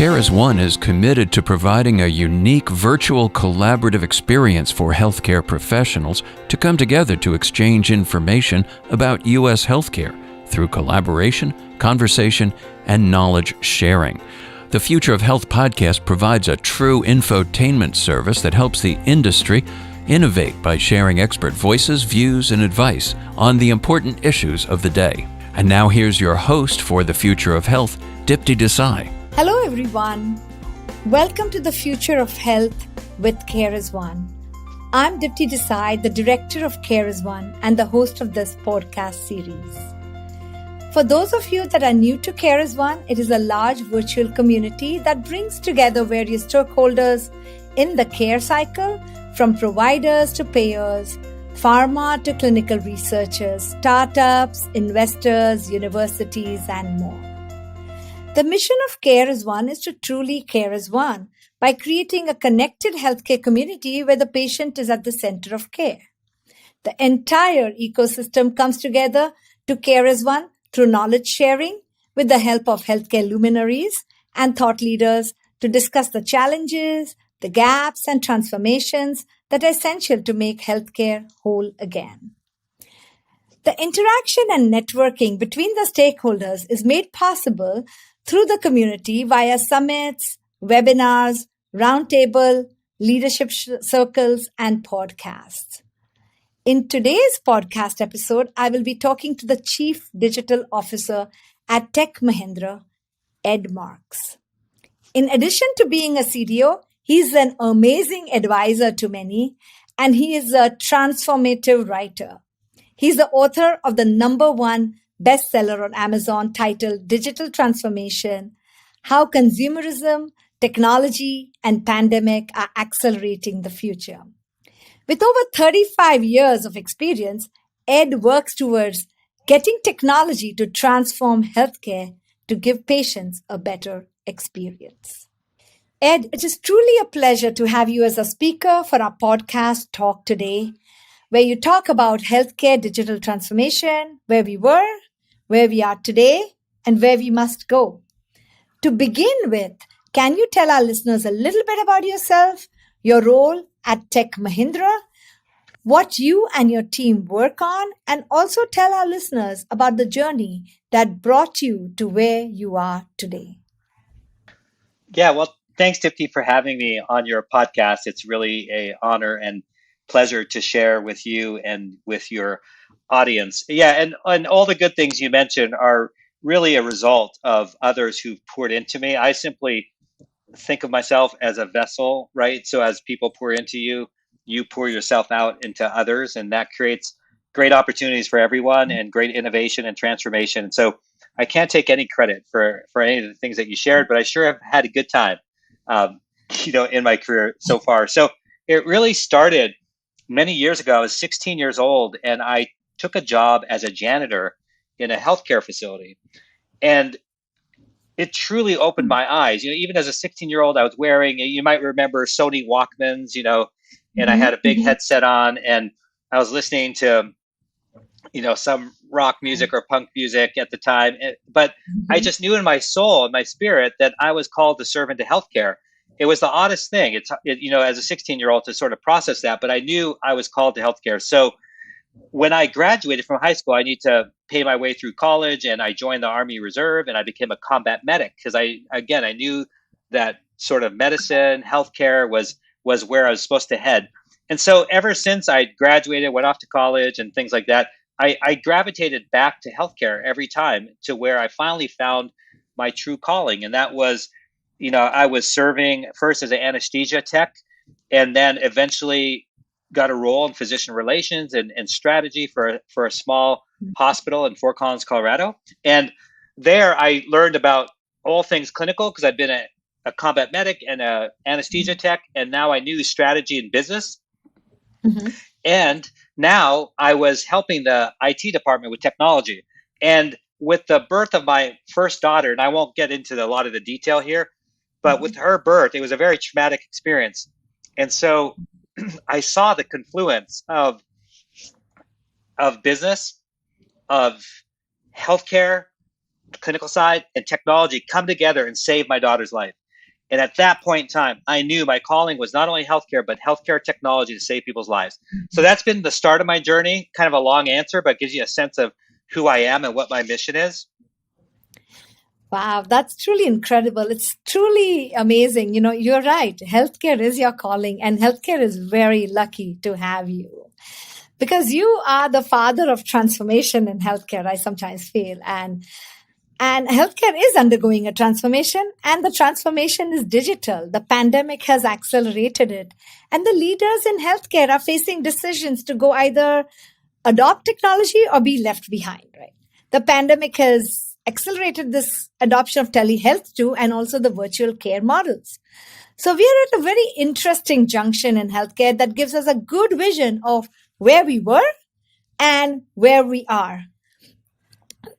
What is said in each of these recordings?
Care as One is committed to providing a unique virtual collaborative experience for healthcare professionals to come together to exchange information about U.S. healthcare through collaboration, conversation, and knowledge sharing. The Future of Health podcast provides a true infotainment service that helps the industry innovate by sharing expert voices, views, and advice on the important issues of the day. And now here's your host for The Future of Health, Dipty Desai. Hello everyone. Welcome to the Future of Health with Care as One. I'm Dipty Desai, the Director of Care as One and the host of this podcast series. For those of you that are new to Care as One, it is a large virtual community that brings together various stakeholders in the care cycle, from providers to payers, pharma to clinical researchers, startups, investors, universities, and more. The mission of Care as One is to truly care as one by creating a connected healthcare community where the patient is at the center of care. The entire ecosystem comes together to care as one through knowledge sharing with the help of healthcare luminaries and thought leaders to discuss the challenges, the gaps, and transformations that are essential to make healthcare whole again. The interaction and networking between the stakeholders is made possible through the community via summits, webinars, roundtable, leadership circles, and podcasts. In today's podcast episode, I will be talking to the Chief Digital Officer at Tech Mahindra, Ed Marx. In addition to being a CDO, he's an amazing advisor to many, and he is a transformative writer. He's the author of the #1 bestseller on Amazon titled Digital Transformation: How Consumerism, Technology, and Pandemic Are Accelerating the Future. With over 35 years of experience, Ed works towards getting technology to transform healthcare to give patients a better experience. Ed, it is truly a pleasure to have you as a speaker for our podcast talk today, where you talk about healthcare digital transformation, where we were, where we are today, and where we must go. To begin with, can you tell our listeners a little bit about yourself, your role at Tech Mahindra, what you and your team work on, and also tell our listeners about the journey that brought you to where you are today? Yeah, well, thanks, Dipty, for having me on your podcast. It's really an honor and pleasure to share with you and with your audience. Yeah, and all the good things you mentioned are really a result of others who've poured into me. I simply think of myself as a vessel, right? So as people pour into you, you pour yourself out into others, and that creates great opportunities for everyone and great innovation and transformation. So I can't take any credit for any of the things that you shared, but I sure have had a good time, in my career so far. So it really started many years ago. I was 16 years old, and I took a job as a janitor in a healthcare facility. And it truly opened my eyes. Even as a 16-year-old, I was wearing, you might remember Sony Walkmans, and I had a big headset on, and I was listening to, some rock music or punk music at the time. But I just knew in my soul and my spirit that I was called to serve into healthcare. It was the oddest thing, as a 16-year-old to sort of process that, but I knew I was called to healthcare. So when I graduated from high school, I need to pay my way through college, and I joined the Army Reserve, and I became a combat medic because I knew that sort of medicine, healthcare was where I was supposed to head. And so ever since I graduated, went off to college and things like that, I gravitated back to healthcare every time, to where I finally found my true calling. And that was, I was serving first as an anesthesia tech, and then eventually got a role in physician relations and strategy for a small hospital in Fort Collins, Colorado. And there I learned about all things clinical because I'd been a combat medic and a anesthesia tech, and now I knew strategy and business. Mm-hmm. And now I was helping the IT department with technology. And with the birth of my first daughter, and I won't get into a lot of the detail here, but with her birth, it was a very traumatic experience. And so I saw the confluence of business, of healthcare, clinical side, and technology come together and save my daughter's life. And at that point in time, I knew my calling was not only healthcare, but healthcare technology to save people's lives. So that's been the start of my journey, kind of a long answer, but gives you a sense of who I am and what my mission is. Wow, that's truly incredible. It's truly amazing. You're right. Healthcare is your calling, and healthcare is very lucky to have you because you are the father of transformation in healthcare, I sometimes feel. And healthcare is undergoing a transformation, and the transformation is digital. The pandemic has accelerated it, and the leaders in healthcare are facing decisions to go either adopt technology or be left behind, right? The pandemic has accelerated this adoption of telehealth too, and also the virtual care models. So we are at a very interesting junction in healthcare that gives us a good vision of where we were and where we are.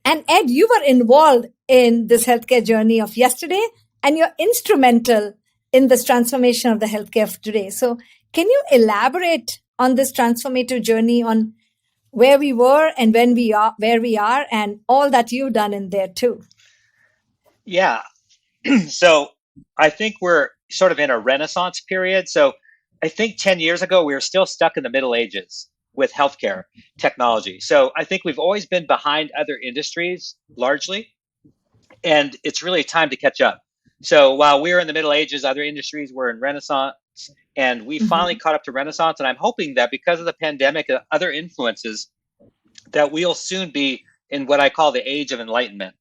And Ed, you were involved in this healthcare journey of yesterday, and you're instrumental in this transformation of the healthcare of today. So can you elaborate on this transformative journey on where we were and where we are, and all that you've done in there too? Yeah. So I think we're sort of in a renaissance period. So I think 10 years ago, we were still stuck in the Middle Ages with healthcare technology. So I think we've always been behind other industries largely, and it's really time to catch up. So while we were in the Middle Ages, other industries were in Renaissance, and we finally caught up to Renaissance. And I'm hoping that because of the pandemic and other influences, that we'll soon be in what I call the age of enlightenment.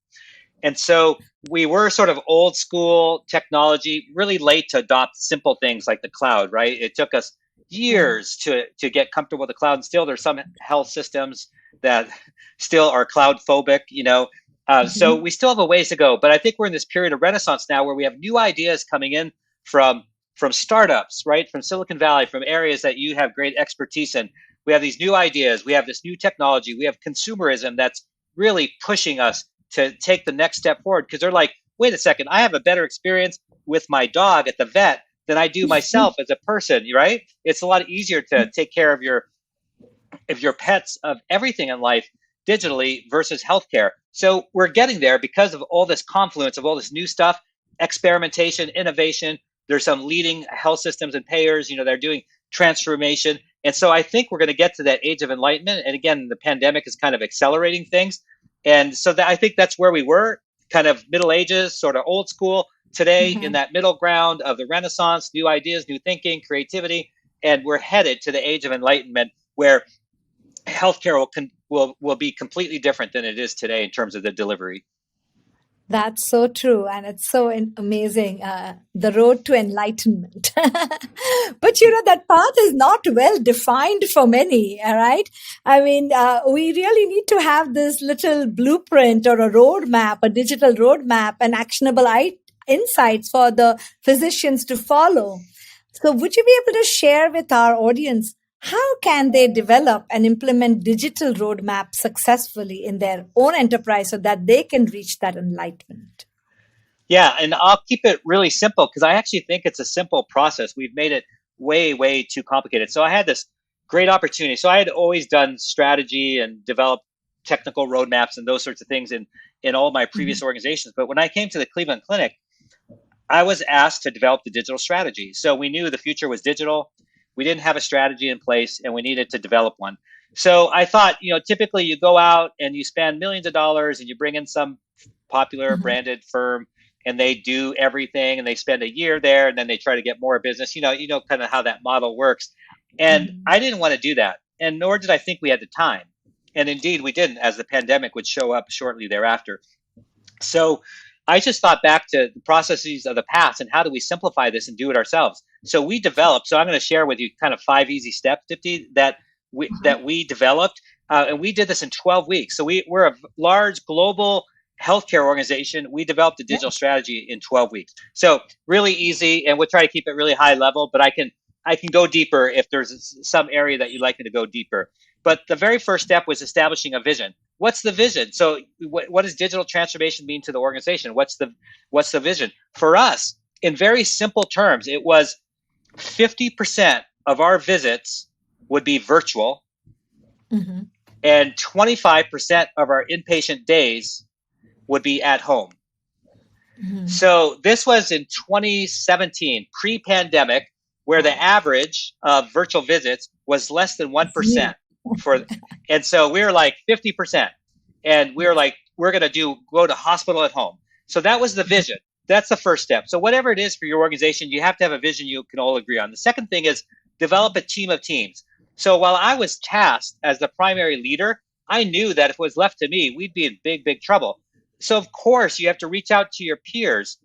And so we were sort of old school technology, really late to adopt simple things like the cloud, right? It took us years to get comfortable with the cloud. And still, there's some health systems that still are cloud phobic, So we still have a ways to go. But I think we're in this period of renaissance now where we have new ideas coming in from startups, right? From Silicon Valley, from areas that you have great expertise in. We have these new ideas. We have this new technology. We have consumerism that's really pushing us to take the next step forward, because they're like, wait a second, I have a better experience with my dog at the vet than I do myself as a person, right? It's a lot easier to take care of your pets, of everything in life digitally versus healthcare. So we're getting there because of all this confluence of all this new stuff, experimentation, innovation. There's some leading health systems and payers, they're doing transformation. And so I think we're going to get to that age of enlightenment. And again, the pandemic is kind of accelerating things. And so I think that's where we were, kind of Middle Ages, sort of old school. Today, in that middle ground of the Renaissance, new ideas, new thinking, creativity. And we're headed to the age of enlightenment, where healthcare will be completely different than it is today in terms of the delivery. That's so true. And it's so amazing, the road to enlightenment. But, that path is not well defined for many, all right? I mean, we really need to have this little blueprint or a roadmap, a digital roadmap, and actionable insights for the physicians to follow. So would you be able to share with our audience, how can they develop and implement digital roadmaps successfully in their own enterprise so that they can reach that enlightenment? Yeah, and I'll keep it really simple because I actually think it's a simple process. We've made it way, way too complicated. So I had this great opportunity. So I had always done strategy and developed technical roadmaps and those sorts of things in all my previous organizations. But when I came to the Cleveland Clinic, I was asked to develop the digital strategy. So we knew the future was digital. We didn't have a strategy in place, and we needed to develop one. So I thought, typically you go out and you spend millions of dollars and you bring in some popular branded firm, and they do everything, and they spend a year there, and then they try to get more business. You know kind of how that model works. And I didn't want to do that, and nor did I think we had the time. And indeed, we didn't, as the pandemic would show up shortly thereafter. So I just thought back to the processes of the past and how do we simplify this and do it ourselves. So we developed. So I'm going to share with you kind of 5 easy steps, Dipty, that we developed, and we did this in 12 weeks. So we're a large global healthcare organization. We developed a digital strategy in 12 weeks. So really easy, and we'll try to keep it really high level. But I can go deeper if there's some area that you'd like me to go deeper. But the very first step was establishing a vision. What's the vision? So what does digital transformation mean to the organization? What's the vision? For us, in very simple terms, it was 50% of our visits would be virtual, and 25% of our inpatient days would be at home. Mhm. So this was in 2017, pre-pandemic, where the Wow. average of virtual visits was less than Zero. 1% for, and so we were like 50%. And we were Yes. like, we're going to go to hospital at home. So that was the vision. That's the first step. So whatever it is for your organization, you have to have a vision you can all agree on. The second thing is develop a team of teams. So while I was tasked as the primary leader, I knew that if it was left to me, we'd be in big, big trouble. So of course you have to reach out to your peers.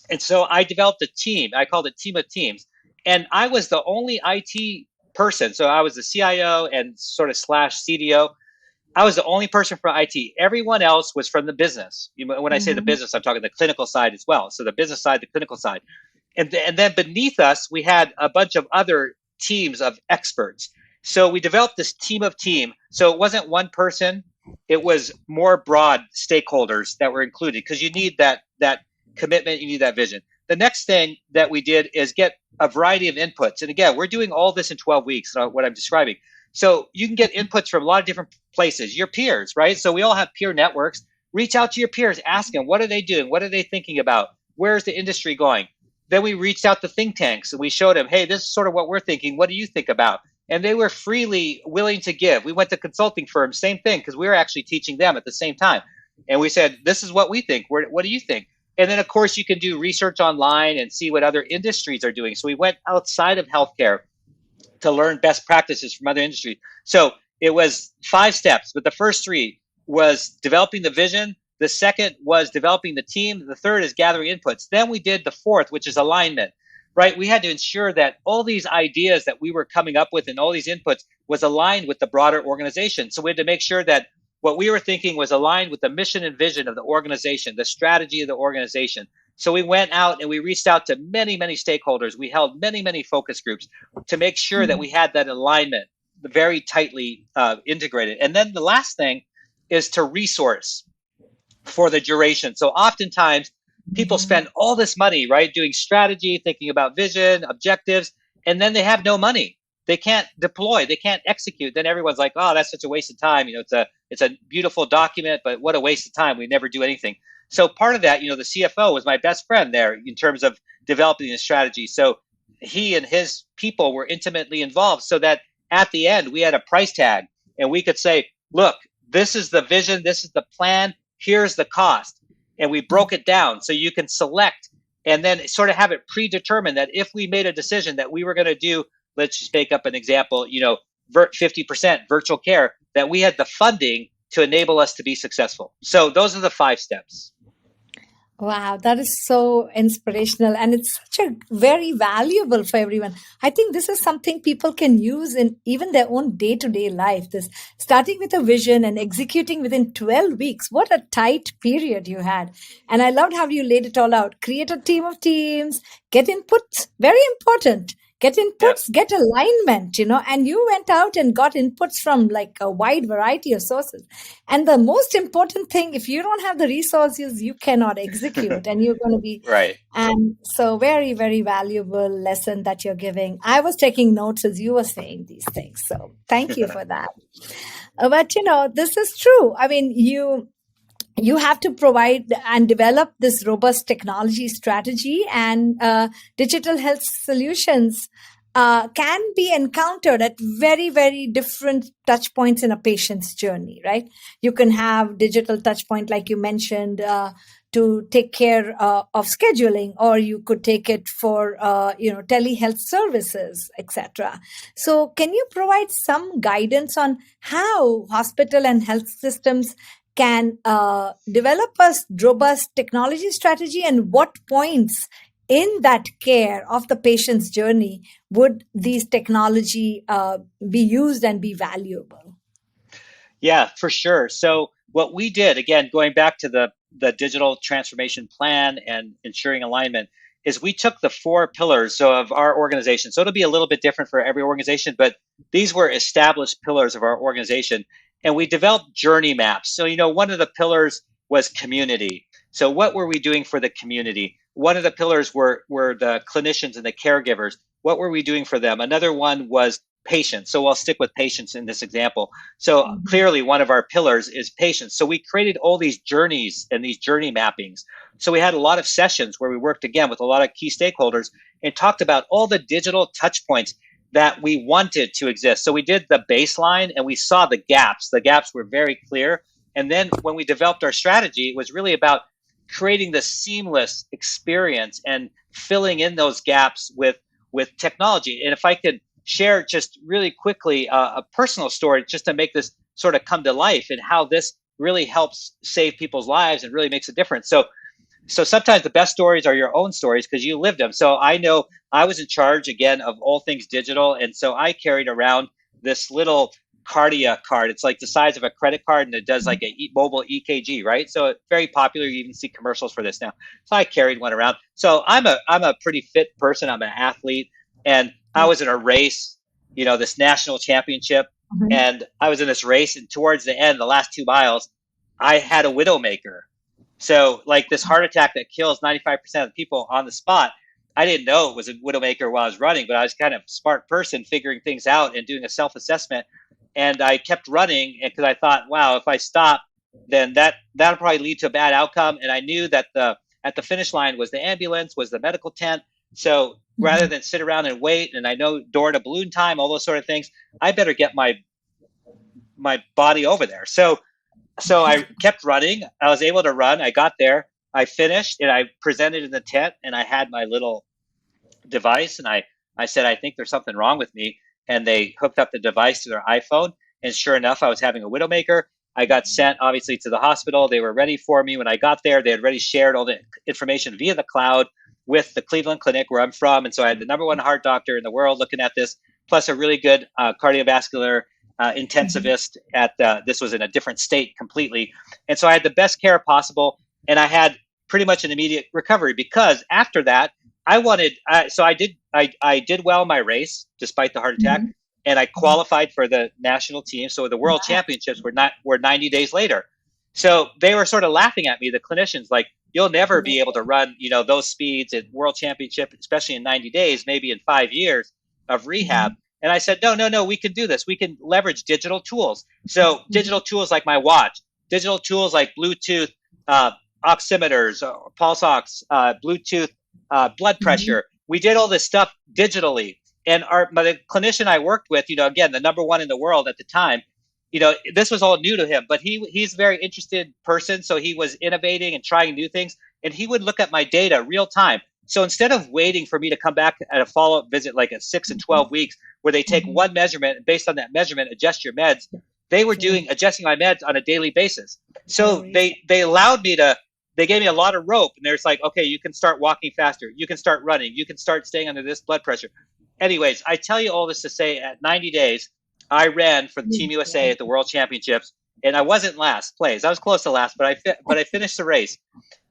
And so I developed a team. I called it team of teams. And I was the only IT person. So I was the CIO and sort of slash CDO. I was the only person from IT. Everyone else was from the business. When I say the Mhm. business, I'm talking the clinical side as well. So the business side, the clinical side. And then beneath us, we had a bunch of other teams of experts. So we developed this team of team. So it wasn't one person, it was more broad stakeholders that were included because you need that commitment, you need that vision. The next thing that we did is get a variety of inputs. And again, we're doing all this in 12 weeks, what I'm describing. So you can get inputs from a lot of different places, your peers, right? So we all have peer networks. Reach out to your peers, ask them, what are they doing? What are they thinking about? Where's the industry going? Then we reached out to think tanks and we showed them, hey, this is sort of what we're thinking. What do you think about? And they were freely willing to give. We went to consulting firms, same thing, because we were actually teaching them at the same time. And we said, this is what we think. What do you think? And then, of course, you can do research online and see what other industries are doing. So we went outside of healthcare to learn best practices from other industries. So it was 5 steps, but the first 3 was developing the vision. The second was developing the team. The third is gathering inputs. Then we did the fourth, which is alignment, right? We had to ensure that all these ideas that we were coming up with and all these inputs was aligned with the broader organization. So we had to make sure that what we were thinking was aligned with the mission and vision of the organization, the strategy of the organization. So we went out and we reached out to many, many stakeholders. We held many, many focus groups to make sure that we had that alignment very tightly integrated. And then the last thing is to resource for the duration. So oftentimes people Mhm. spend all this money, right, doing strategy, thinking about vision, objectives, and then they have no money. They can't deploy, they can't execute. Then everyone's like, "Oh, that's such a waste of time." It's a beautiful document, but what a waste of time. We never do anything. So part of that, the CFO was my best friend there in terms of developing the strategy. So he and his people were intimately involved so that at the end we had a price tag and we could say, look, this is the vision, this is the plan, here's the cost. And we broke it down so you can select and then sort of have it predetermined that if we made a decision that we were going to do, let's just make up an example, 50% virtual care, that we had the funding to enable us to be successful. So those are the 5 steps. Wow, that is so inspirational and it's such a very valuable for everyone. I think this is something people can use in even their own day-to-day life. This starting with a vision and executing within 12 weeks. What a tight period you had. And I loved how you laid it all out. Create a team of teams, get inputs, very important. Get Yep. inputs, get alignment, and you went out and got inputs from like a wide variety of sources. And the most important thing, if you don't have the resources, you cannot execute and you're going to be. Right. And so, very, very valuable lesson that you're giving. I was taking notes as you were saying these things. So, thank you for that. But, this is true. I mean, you have to provide and develop this robust technology strategy and digital health solutions can be encountered at very, very different touch points in a patient's journey, right? You can have digital touch point, like you mentioned, to take care of scheduling, or you could take it for, telehealth services, etc. So can you provide some guidance on how hospital and health systems can develop a robust technology strategy, and what points in that care of the patient's journey would these technology be used and be valuable? Yeah, for sure. So what we did, again, going back to the digital transformation plan and ensuring alignment, is we took the 4 pillars of our organization. So it'll be a little bit different for every organization, but these were established pillars of our organization. And we developed journey maps. So, one of the pillars was community. So what were we doing for the community? one of the pillars were the clinicians and the caregivers. What were we doing for them? Another one was patients. So I'll stick with patients in this example. So clearly one of our pillars is patients. So we created all these journeys and these journey mappings. So we had a lot of sessions where we worked again with a lot of key stakeholders and talked about all the digital touch points that we wanted to exist. So we did the baseline and we saw the gaps. The gaps were very clear. And then when we developed our strategy, it was really about creating the seamless experience and filling in those gaps with technology. And if I could share just really quickly a personal story just to make this sort of come to life and how this really helps save people's lives and really makes a difference. So sometimes the best stories are your own stories because you lived them. So I know I was in charge again of all things digital. And so I carried around this little Cardia card. It's like the size of a credit card and it does like a mobile EKG, right? So it's very popular. You even see commercials for this now. So I carried one around. So I'm a pretty fit person. I'm an athlete. And I was in a race, this national championship. And I was in this race. And towards the end, the last 2 miles, I had a widowmaker. So like this heart attack that kills 95% of the people on the spot, I didn't know it was a widowmaker while I was running, but I was kind of a smart person figuring things out and doing a self-assessment. And I kept running because I thought, wow, if I stop, then that'll probably lead to a bad outcome. And I knew that at the finish line was the ambulance, was the medical tent. So rather than sit around and wait, and I know door to balloon time, all those sort of things, I better get my body over there. So I kept running. I was able to run. I got there. I finished and I presented in the tent and I had my little device and I said, I think there's something wrong with me. And they hooked up the device to their iPhone. And sure enough, I was having a widowmaker. I got sent obviously to the hospital. They were ready for me. When I got there, they had already shared all the information via the cloud with the Cleveland Clinic where I'm from. And so I had the #1 heart doctor in the world looking at this, plus a really good cardiovascular intensivist this was in a different state completely. And so I had the best care possible. And I had pretty much an immediate recovery because after that, I did well in my race despite the heart attack, and I qualified for the national team. So the world championships were 90 days later. So they were sort of laughing at me, the clinicians, like, you'll never be able to run, those speeds at world championship, especially in 90 days, maybe in 5 years of rehab. And I said, no, we can do this. We can leverage digital tools. So digital tools like my watch, digital tools like Bluetooth oximeters, pulse ox, Bluetooth blood pressure. We did all this stuff digitally. And the clinician I worked with, again, the #1 in the world at the time, this was all new to him, but he's a very interested person. So he was innovating and trying new things. And he would look at my data real time. So instead of waiting for me to come back at a follow-up visit, like at 6 and 12 weeks, where they take one measurement and based on that measurement, adjust your meds, they were adjusting my meds on a daily basis. So they allowed me to, they gave me a lot of rope and there's like, okay, you can start walking faster. You can start running. You can start staying under this blood pressure. Anyways, I tell you all this to say at 90 days, I ran for Team USA at the World Championships and I wasn't last place. I was close to last, but I finished the race.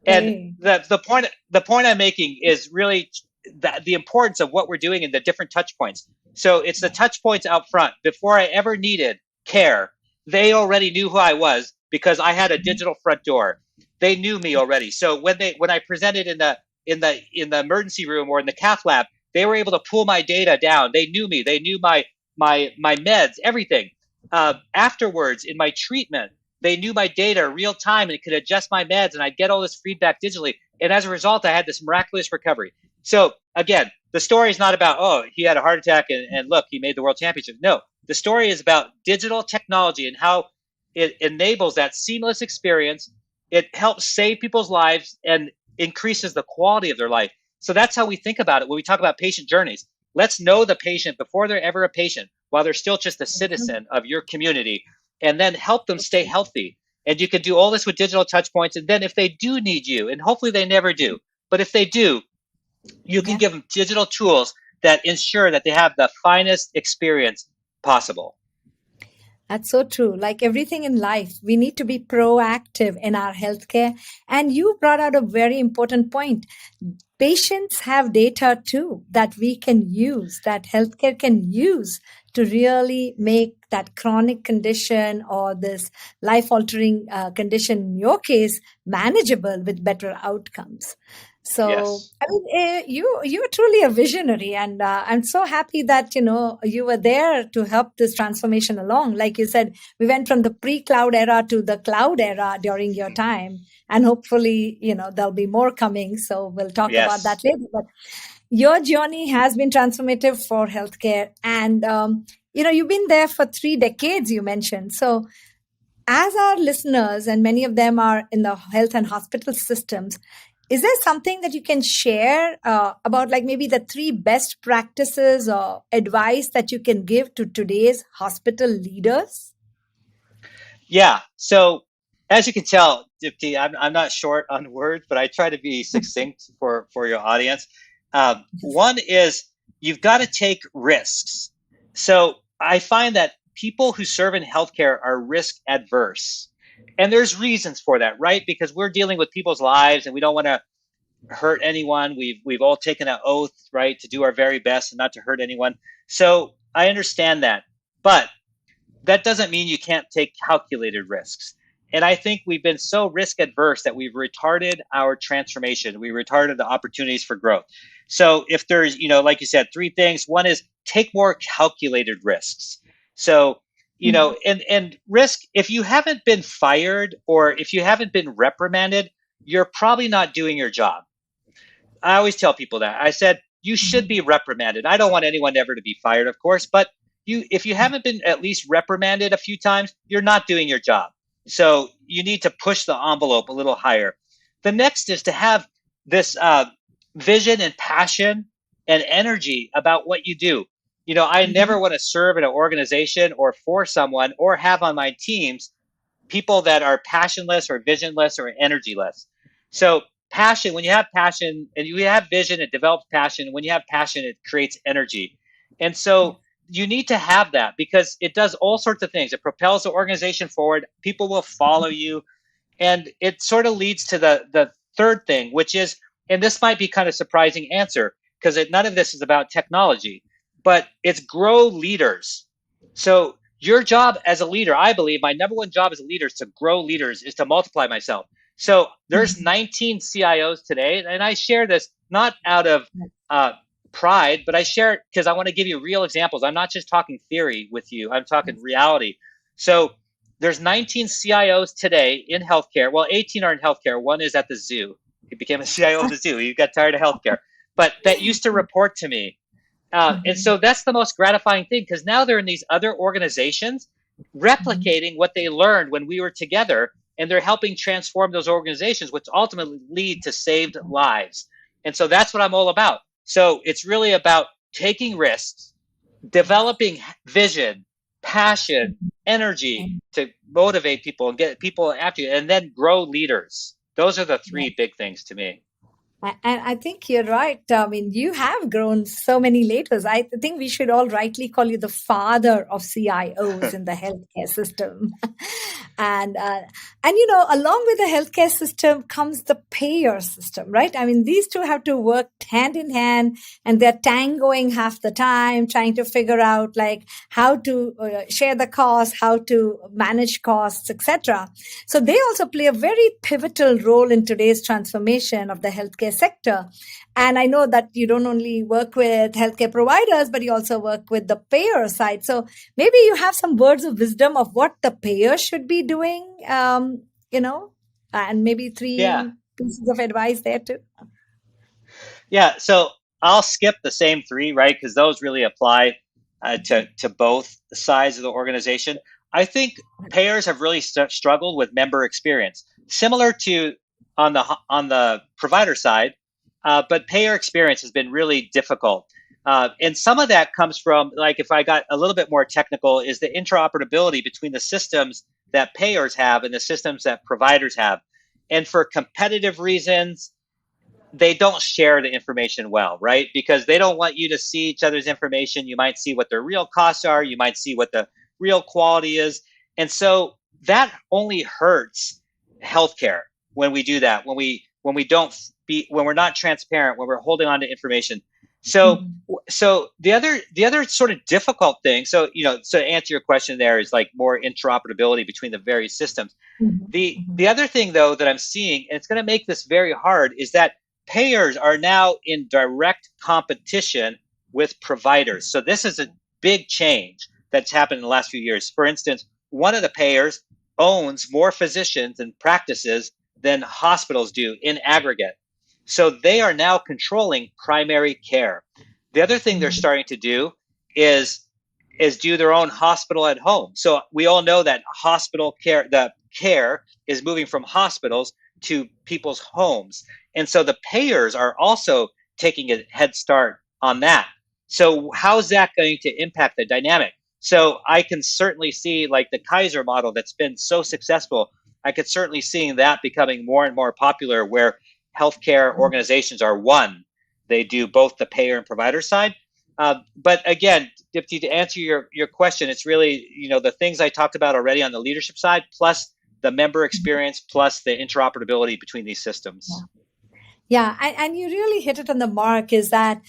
And the point I'm making is really the importance of what we're doing in the different touch points. So it's the touch points out front. Before I ever needed care, they already knew who I was because I had a digital front door. They knew me already. So when I presented in the emergency room or in the cath lab, they were able to pull my data down. They knew me. They knew my meds, everything. Afterwards, in my treatment, they knew my data real time and could adjust my meds and I'd get all this feedback digitally. And as a result, I had this miraculous recovery. So again, the story is not about, oh, he had a heart attack and look, he made the world championship. No, the story is about digital technology and how it enables that seamless experience. It helps save people's lives and increases the quality of their life. So that's how we think about it when we talk about patient journeys. Let's know the patient before they're ever a patient, while they're still just a citizen of your community, and then help them stay healthy. And you can do all this with digital touch points. And then if they do need you, and hopefully they never do, but if they do, you can give them digital tools that ensure that they have the finest experience possible. That's so true. Like everything in life, we need to be proactive in our healthcare. And you brought out a very important point. Patients have data too that we can use, that healthcare can use to really make that chronic condition or this life-altering condition, in your case, manageable with better outcomes. So, Yes. I mean, you're truly a visionary, and I'm so happy that you were there to help this transformation along. Like you said, we went from the pre-cloud era to the cloud era during your time, and hopefully, there'll be more coming. So we'll talk about that Yes. later. But your journey has been transformative for healthcare, and you've been there for 3 decades. You mentioned so. As our listeners, and many of them are in the health and hospital systems, is there something that you can share about, like maybe the three best practices or advice that you can give to today's hospital leaders? Yeah. So as you can tell, Dipti, I'm not short on words, but I try to be succinct for your audience. One is you've got to take risks. So I find that people who serve in healthcare are risk adverse. And there's reasons for that, right? Because we're dealing with people's lives and we don't want to hurt anyone. We've all taken an oath, right, to do our very best and not to hurt anyone. So I understand that. But that doesn't mean you can't take calculated risks. And I think we've been so risk adverse that we've retarded our transformation. We retarded the opportunities for growth. So if there's, like you said, three things. One is take more calculated risks. So, Mhm. and risk, if you haven't been fired or if you haven't been reprimanded, you're probably not doing your job. I always tell people that. I said, you should be reprimanded. I don't want anyone ever to be fired, of course, but if you haven't been at least reprimanded a few times, you're not doing your job. So you need to push the envelope a little higher. The next is to have this vision and passion and energy about what you do. I never Mhm. want to serve in an organization or for someone or have on my teams people that are passionless or visionless or energyless. So passion, when you have passion and you have vision, it develops passion. When you have passion, it creates energy. And so you need to have that because it does all sorts of things. It propels the organization forward. People will follow you. And it sort of leads to the third thing, which is, and this might be kind of surprising answer because none of this is about technology, but it's grow leaders. So your job as a leader, I believe my number one job as a leader is to grow leaders, is to multiply myself. So there's Mhm. 19 CIOs today, and I share this not out of uh, pride, but I share it because I want to give you real examples. I'm not just talking theory with you; I'm talking reality. So there's 19 CIOs today in healthcare. Well, 18 are in healthcare. One is at the zoo. He became a CIO of the zoo. He got tired of healthcare, but that used to report to me. And Mhm. so that's the most gratifying thing because now they're in these other organizations Mhm. replicating what they learned when we were together, and they're helping transform those organizations, which ultimately lead to saved lives. And so that's what I'm all about. So it's really about taking risks, developing vision, passion, energy Mhm. to motivate people and get people after you, and then grow leaders. Those are the three big things to me. And I think you're right. I mean, you have grown so many leaders. I think we should all rightly call you the father of CIOs in the healthcare system. and along with the healthcare system comes the payer system, right? I mean, these two have to work hand in hand, and they're tangoing half the time, trying to figure out like how to share the costs, how to manage costs, etc. So they also play a very pivotal role in today's transformation of the healthcare sector. And I know that you don't only work with healthcare providers, but you also work with the payer side. So maybe you have some words of wisdom of what the payer should be doing, and maybe Yeah. three pieces of advice there too. Yeah. So I'll skip the same three, right? Because those really apply to both sides of the organization. I think payers have really struggled with member experience, similar to on the provider side, but payer experience has been really difficult. And some of that comes from, like, if I got a little bit more technical, is the interoperability between the systems that payers have and the systems that providers have. And for competitive reasons, they don't share the information well, right? Because they don't want you to see each other's information. You might see what their real costs are, you might see what the real quality is. And so that only hurts healthcare when we do that, when we don't when we're not transparent, when we're holding on to information. So Mhm. so the other sort of difficult thing, so so to answer your question, there is like more interoperability between the various systems. Mhm. The Mhm. the other thing though that I'm seeing, and it's going to make this very hard, is that payers are now in direct competition with providers. So this is a big change that's happened in the last few years. For instance, one of the payers owns more physicians and practices than hospitals do in aggregate. So they are now controlling primary care. The other thing they're starting to do is do their own hospital at home. So we all know that hospital care, the care is moving from hospitals to people's homes. And so the payers are also taking a head start on that. So how's that going to impact the dynamic? So I can certainly see, like, the Kaiser model that's been so successful. I could certainly see that becoming more and more popular, where healthcare organizations are one. They do both the payer and provider side. But again, Dipty, to answer your question, it's really, the things I talked about already on the leadership side, plus the member experience, plus the interoperability between these systems. Yeah, and you really hit it on the mark, is that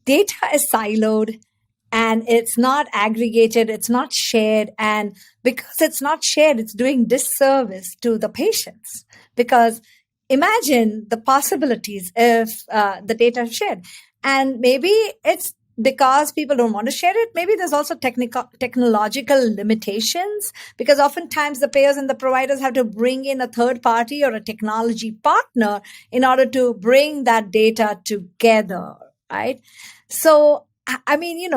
data is siloed and it's not aggregated, it's not shared. And because it's not shared, it's doing disservice to the patients. Because imagine the possibilities if the data is shared. And maybe it's because people don't want to share it. Maybe there's also technological limitations, because oftentimes the payers and the providers have to bring in a third party or a technology partner in order to bring that data together, right? So, I mean,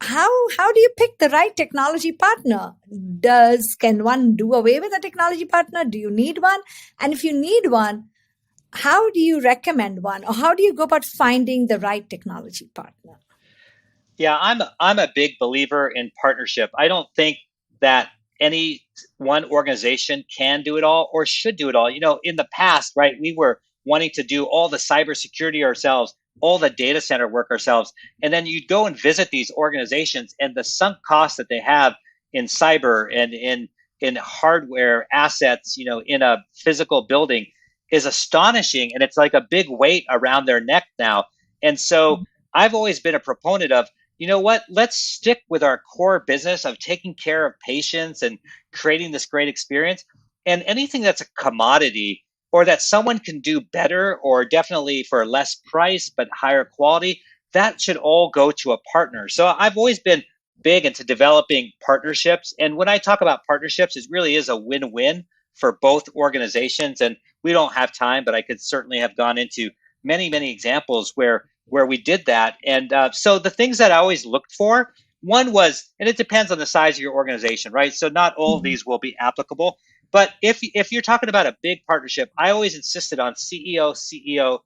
how do you pick the right technology partner? Can one do away with a technology partner? Do you need one? And if you need one, how do you recommend one, or how do you go about finding the right technology partner? Yeah, I'm a big believer in partnership. I don't think that any one organization can do it all or should do it all. In the past, right, we were wanting to do all the cybersecurity ourselves, all the data center work ourselves, and then you'd go and visit these organizations, and the sunk costs that they have in cyber and in hardware assets, in a physical building, is astonishing, and it's like a big weight around their neck now. And so I've always been a proponent of, let's stick with our core business of taking care of patients and creating this great experience. And anything that's a commodity, or that someone can do better, or definitely for less price but higher quality, that should all go to a partner. So I've always been big into developing partnerships. And when I talk about partnerships, it really is a win-win for both organizations. And we don't have time, but I could certainly have gone into many, many examples where we did that. And so the things that I always looked for, one was, and it depends on the size of your organization, right? So not all of these will be applicable. But if you're talking about a big partnership, I always insisted on CEO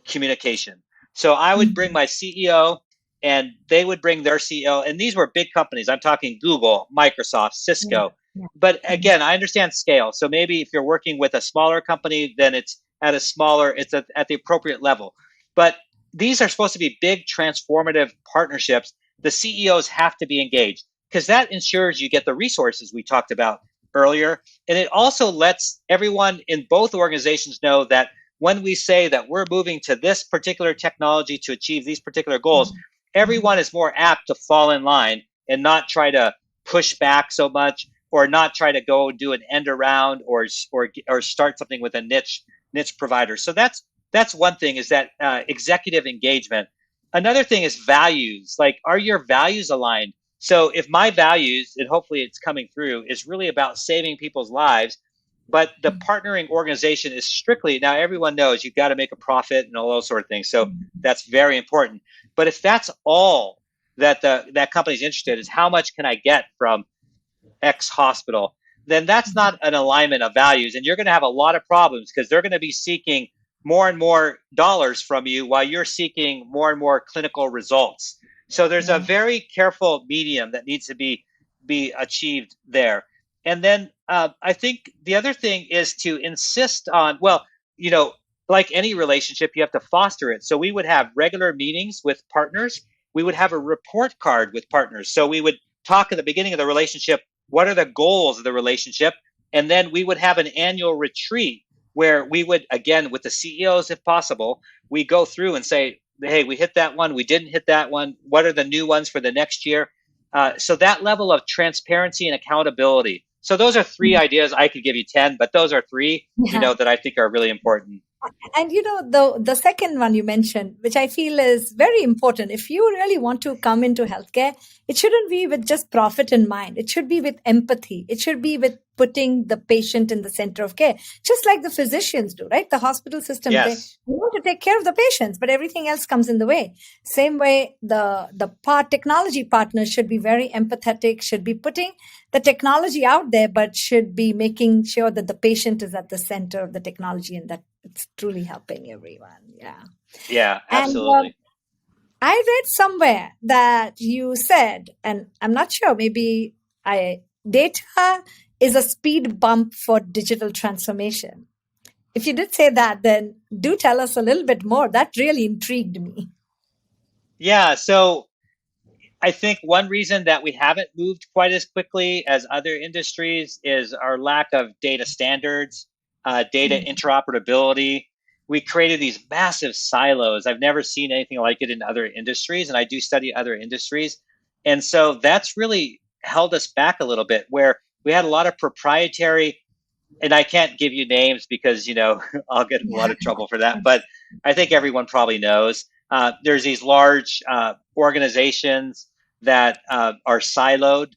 communication. So I would bring my CEO, and they would bring their CEO. And these were big companies. I'm talking Google, Microsoft, Cisco. Yeah. But again, I understand scale. So maybe if you're working with a smaller company, then it's at the appropriate level. But these are supposed to be big transformative partnerships. The CEOs have to be engaged, because that ensures you get the resources we talked about earlier. And it also lets everyone in both organizations know that when we say that we're moving to this particular technology to achieve these particular goals, everyone is more apt to fall in line and not try to push back so much, or not try to go do an end around, or start something with a niche provider. So that's one thing, is that executive engagement. Another thing is values. Like, are your values aligned? So if my values, and hopefully it's coming through, is really about saving people's lives, but the partnering organization is strictly, now everyone knows you've got to make a profit and all those sort of things. So that's very important. But if that's all that that company's interested is, how much can I get from X hospital, then that's not an alignment of values. And you're going to have a lot of problems, because they're going to be seeking more and more dollars from you while you're seeking more and more clinical results. So there's a very careful medium that needs to be achieved there. And then I think the other thing is to insist on, like any relationship, you have to foster it. So we would have regular meetings with partners. We would have a report card with partners. So we would talk at the beginning of the relationship, what are the goals of the relationship? And then we would have an annual retreat where we would, again, with the CEOs, if possible, we go through and say, hey, we hit that one, we didn't hit that one. What are the new ones for the next year? So that level of transparency and accountability. So those are three ideas. I could give you 10, but those are three, that I think are really important. And the second one you mentioned, which I feel is very important, if you really want to come into healthcare, it shouldn't be with just profit in mind. It should be with empathy. It should be with putting the patient in the center of care, just like the physicians do, right? The hospital system, they Yes. want to take care of the patients, but everything else comes in the way. Same way, the technology partners should be very empathetic, should be putting the technology out there, but should be making sure that the patient is at the center of the technology and that it's truly helping everyone. Yeah. Yeah, And absolutely. I read somewhere that you said, and I'm not sure, maybe data is a speed bump for digital transformation. If you did say that, then do tell us a little bit more. That really intrigued me. Yeah. So I think one reason that we haven't moved quite as quickly as other industries is our lack of data standards, data Mhm. interoperability. We created these massive silos. I've never seen anything like it in other industries, and I do study other industries. And so that's really held us back a little bit, where we had a lot of proprietary, and I can't give you names because I'll get in a lot Yeah. of trouble for that. But I think everyone probably knows. There's these large organizations that are siloed.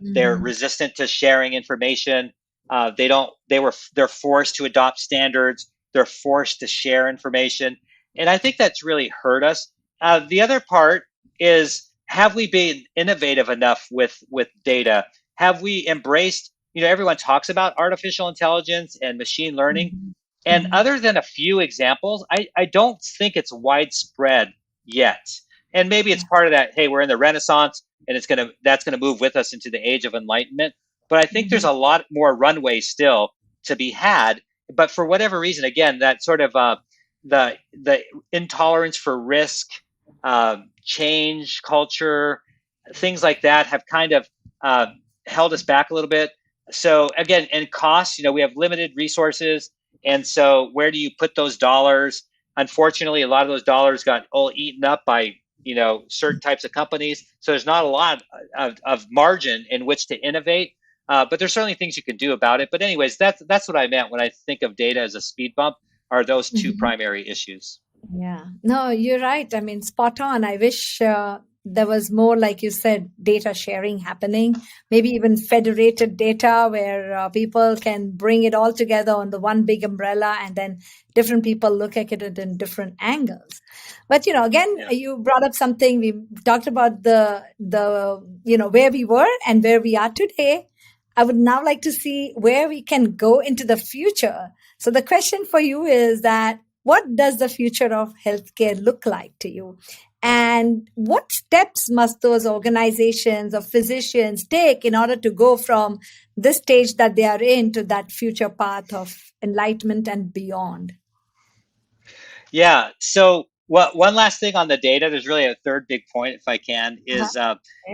They're Mhm. resistant to sharing information. They don't. They're forced to adopt standards. They're forced to share information, and I think that's really hurt us. The other part is, have we been innovative enough with data? Have we embraced, everyone talks about artificial intelligence and machine learning. Mhm. And Mhm. other than a few examples, I don't think it's widespread yet. And maybe it's Yeah. part of that, hey, we're in the Renaissance and that's gonna move with us into the age of enlightenment. But I think there's Mhm. a lot more runway still to be had. But for whatever reason, again, that sort of the intolerance for risk, change, culture, things like that have kind of uh, held us back a little bit. So again, and costs, we have limited resources, and so where do you put those dollars? Unfortunately, a lot of those dollars got all eaten up by certain types of companies. So there's not a lot of margin in which to innovate. But there's certainly things you can do about it. But anyways, that's what I meant when I think of data as a speed bump. Are those two Mhm. primary issues? Yeah, no, you're right. I mean, spot on. I wish there was more, like you said, data sharing happening, maybe even federated data where people can bring it all together on the one big umbrella and then different people look at it in different angles. But, again, Yeah. you brought up something. We talked about where we were and where we are today. I would now like to see where we can go into the future. So the question for you is that what does the future of healthcare look like to you? And what steps must those organizations or physicians take in order to go from this stage that they are in to that future path of enlightenment and beyond? Yeah. So, what one last thing on the data? There's really a third big point, if I can, Uh-huh. is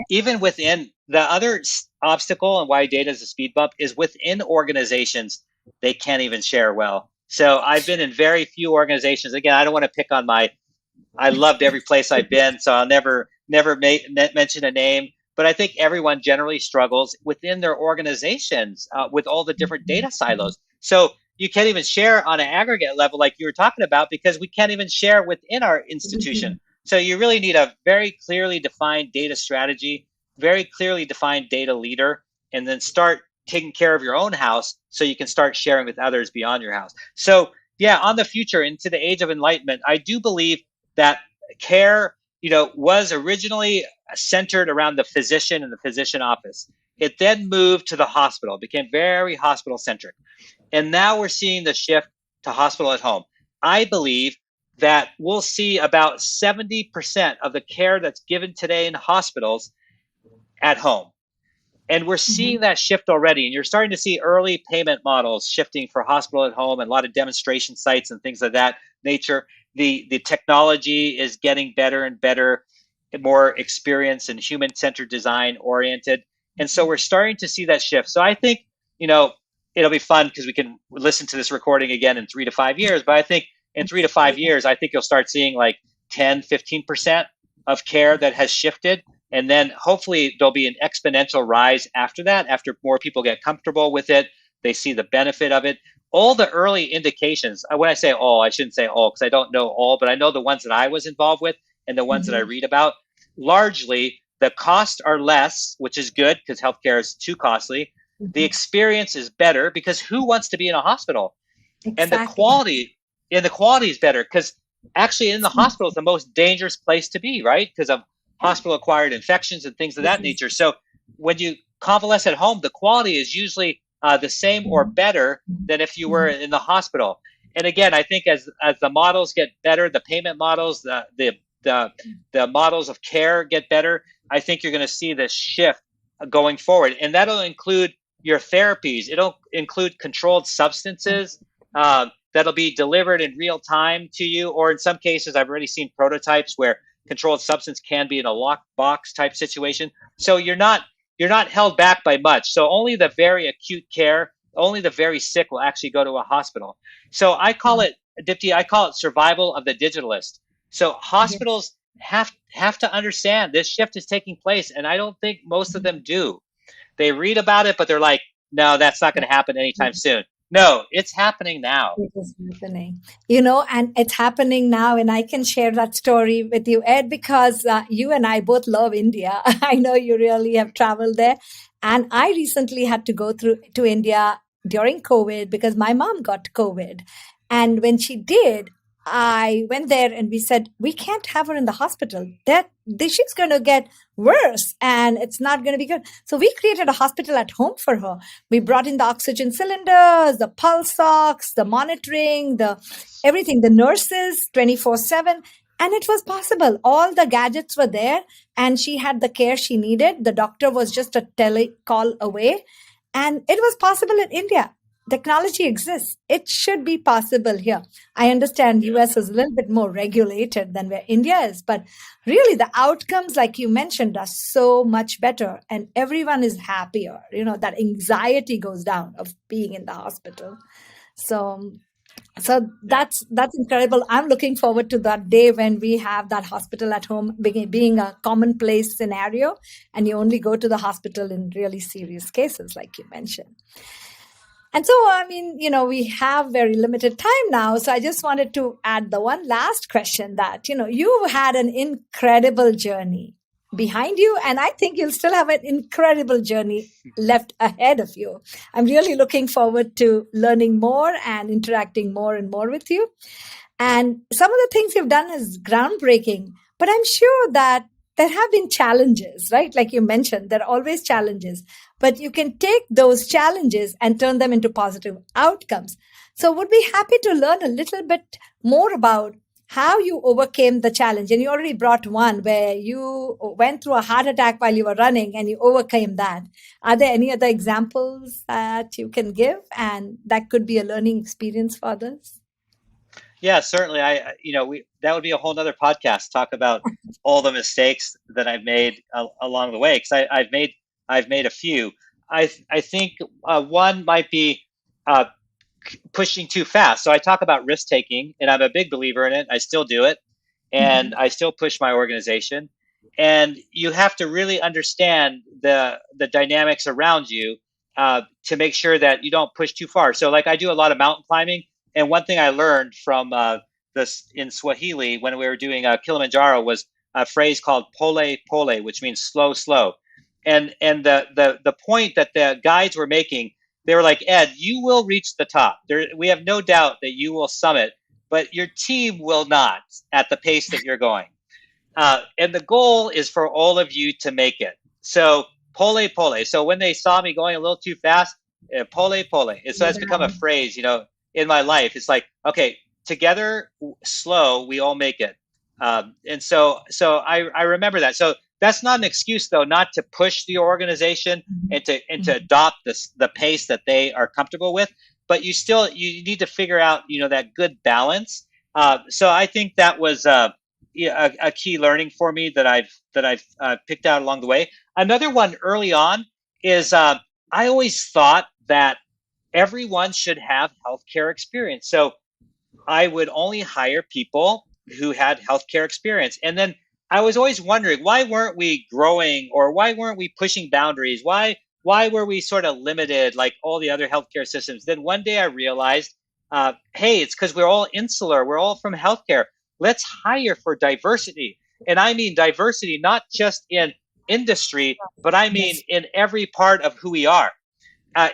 even within the other obstacle and why data is a speed bump is within organizations they can't even share well. So I've been in very few organizations. Again, I don't want to pick on my I loved every place I've been, so I'll never mention a name. But I think everyone generally struggles within their organizations with all the different data silos. So you can't even share on an aggregate level like you were talking about because we can't even share within our institution. So you really need a very clearly defined data strategy, very clearly defined data leader, and then start taking care of your own house so you can start sharing with others beyond your house. So yeah, on the future into the age of enlightenment, I do believe that care, was originally centered around the physician and the physician office. It then moved to the hospital, it became very hospital centric. And now we're seeing the shift to hospital at home. I believe that we'll see about 70% of the care that's given today in hospitals at home. And we're seeing Mhm. that shift already. And you're starting to see early payment models shifting for hospital at home and a lot of demonstration sites and things of that nature. The technology is getting better and better, and more experience and human centered design oriented. And so we're starting to see that shift. So I think, you know, it'll be fun because we can listen to this recording again in 3 to 5 years. But I think in 3 to 5 years, I think you'll start seeing like 10, 15% of care that has shifted, and then hopefully there'll be an exponential rise after that, after more people get comfortable with it, they see the benefit of it. all the early indications, when I say all, I shouldn't say all because I don't know all, but I know the ones that I was involved with and the ones that I Mm-hmm. read about, largely the costs are less, which is good because healthcare is too costly. The Mm-hmm. experience is better because who wants to be in a hospital? And Exactly. the quality is better because actually in the hospital is the most dangerous place to be, right? Because of hospital acquired infections and things of that Disease. nature. So when you convalesce at home, the quality is usually the same or better than if you were Mhm. in the hospital. And again, I think as the models get better, the payment models, the the models of care get better, I think you're going to see this shift going forward, and that'll include your therapies. It'll include controlled substances that'll be delivered in real time to you, or in some cases, I've already seen prototypes where controlled substance can be in a locked box type situation. So you're not held back by much. So only the very acute care, only the very sick will actually go to a hospital. So I call it, Dipti, I call it survival of the digitalist. So Yes. hospitals have to understand this shift is taking place, and I don't think most of them do. They read about it, but they're like, no, that's not going to happen anytime soon. No, it's happening now. It is happening, and it's happening now. And I can share that story with you, Ed, because you and I both love India. I know you really have traveled there. And I recently had to go through to India during COVID because my mom got COVID. And when she did, I went there and we said, we can't have her in the hospital. She's going to get worse and it's not going to be good. So we created a hospital at home for her. We brought in the oxygen cylinders, the pulse ox, the monitoring, the everything, the nurses 24/7. And it was possible. All the gadgets were there and she had the care she needed. The doctor was just a telecall away. And it was possible in India. Technology exists. It should be possible here. I understand US is a little bit more regulated than where India is, but really the outcomes, like you mentioned, are so much better and everyone is happier. That anxiety goes down of being in the hospital. So Yeah. that's incredible. I'm looking forward to that day when we have that hospital at home being a commonplace scenario and you only go to the hospital in really serious cases like you mentioned. And so, I mean, we have very limited time now. So I just wanted to add the one last question that, you had an incredible journey behind you. And I think you'll still have an incredible journey left ahead of you. I'm really looking forward to learning more and interacting more and more with you. And some of the things you've done is groundbreaking, but I'm sure that there have been challenges, right? Like you mentioned, there are always challenges, but you can take those challenges and turn them into positive outcomes. So would be happy to learn a little bit more about how you overcame the challenge. And you already brought one where you went through a heart attack while you were running and you overcame that. Are there any other examples that you can give and that could be a learning experience for others? Yeah, certainly. We that would be a whole nother podcast. Talk about all the mistakes that I've made along the way because I've made a few. I think one might be uh, pushing too fast. So I talk about risk taking, and I'm a big believer in it. I still do it, and I still push my organization. And you have to really understand the dynamics around you to make sure that you don't push too far. So, like I do a lot of mountain climbing, and one thing I learned from this in Swahili when we were doing Kilimanjaro was a phrase called pole pole, which means slow, slow. And the point that the guides were making, they were like, Ed, you will reach the top. We have no doubt that you will summit, but your team will not at the pace that you're going. And the goal is for all of you to make it. So pole pole. So when they saw me going a little too fast, pole pole. And so it's become a phrase, in my life. It's like, okay, together, slow, we all make it. And so I remember that. So that's not an excuse though, not to push the organization and to adopt the pace that they are comfortable with. But you need to figure out that good balance. So I think that was yeah, a key learning for me that I've picked out along the way. Another one early on is I always thought that everyone should have healthcare experience. So I would only hire people who had healthcare experience. And then I was always wondering, why weren't we growing or why weren't we pushing boundaries? Why why were we sort of limited like all the other healthcare systems? Then one day I realized, hey, it's because we're all insular. We're all from healthcare. Let's hire for diversity. And I mean diversity, not just in industry, but I mean Yes. in every part of who we are.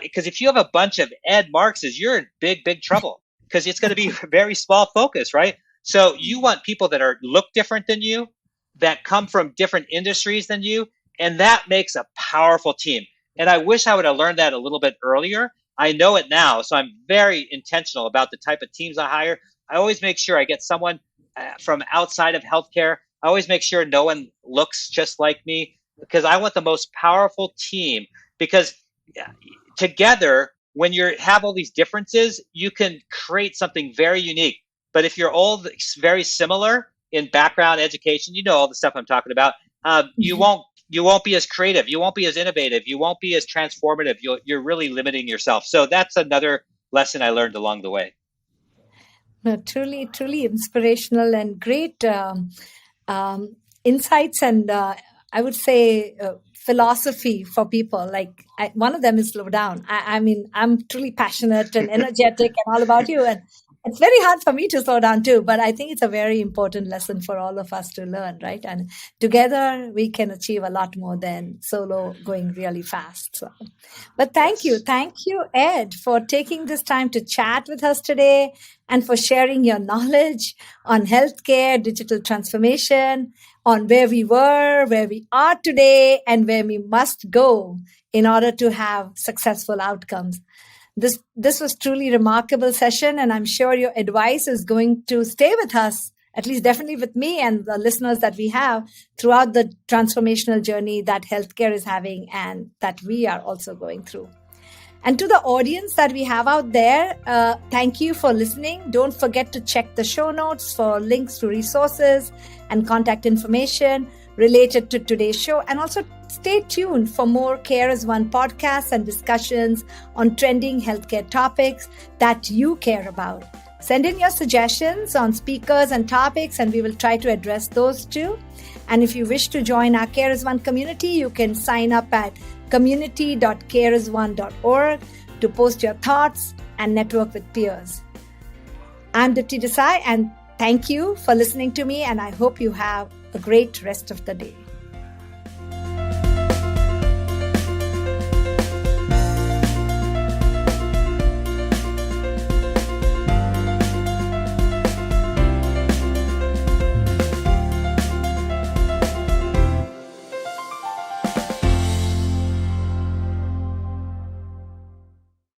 Because if you have a bunch of Ed Marxes, you're in big, big trouble because it's going to be very small focus, right? So you want people that look different than you, that come from different industries than you, and that makes a powerful team. And I wish I would have learned that a little bit earlier. I know it now, so I'm very intentional about the type of teams I hire. I always make sure I get someone from outside of healthcare. I always make sure no one looks just like me because I want the most powerful team because together, when you have all these differences, you can create something very unique. But if you're all very similar in background, education, you know all the stuff I'm talking about. You won't be as creative. You won't be as innovative. You won't be as transformative. You're really limiting yourself. So that's another lesson I learned along the way. No, truly, truly inspirational and great insights and I would say philosophy for people. Like one of them is slow down. I mean, I'm truly passionate and energetic and all about you. And it's very hard for me to slow down too, but I think it's a very important lesson for all of us to learn, right? And together we can achieve a lot more than solo going really fast. So, but thank you. Yes. Thank you, Ed, for taking this time to chat with us today and for sharing your knowledge on healthcare, digital transformation, on where we were, where we are today, and where we must go in order to have successful outcomes. This was truly remarkable session, and I'm sure your advice is going to stay with us, at least definitely with me and the listeners that we have throughout the transformational journey that healthcare is having and that we are also going through. And to the audience that we have out there, thank you for listening. Don't forget to check the show notes for links to resources and contact information related to today's show. And also stay tuned for more Care as One podcasts and discussions on trending healthcare topics that you care about. Send in your suggestions on speakers and topics, and we will try to address those too. And if you wish to join our Care as One community, you can sign up at community.careasone.org to post your thoughts and network with peers. I'm Dipty Desai, and thank you for listening to me, and I hope you have a great rest of the day.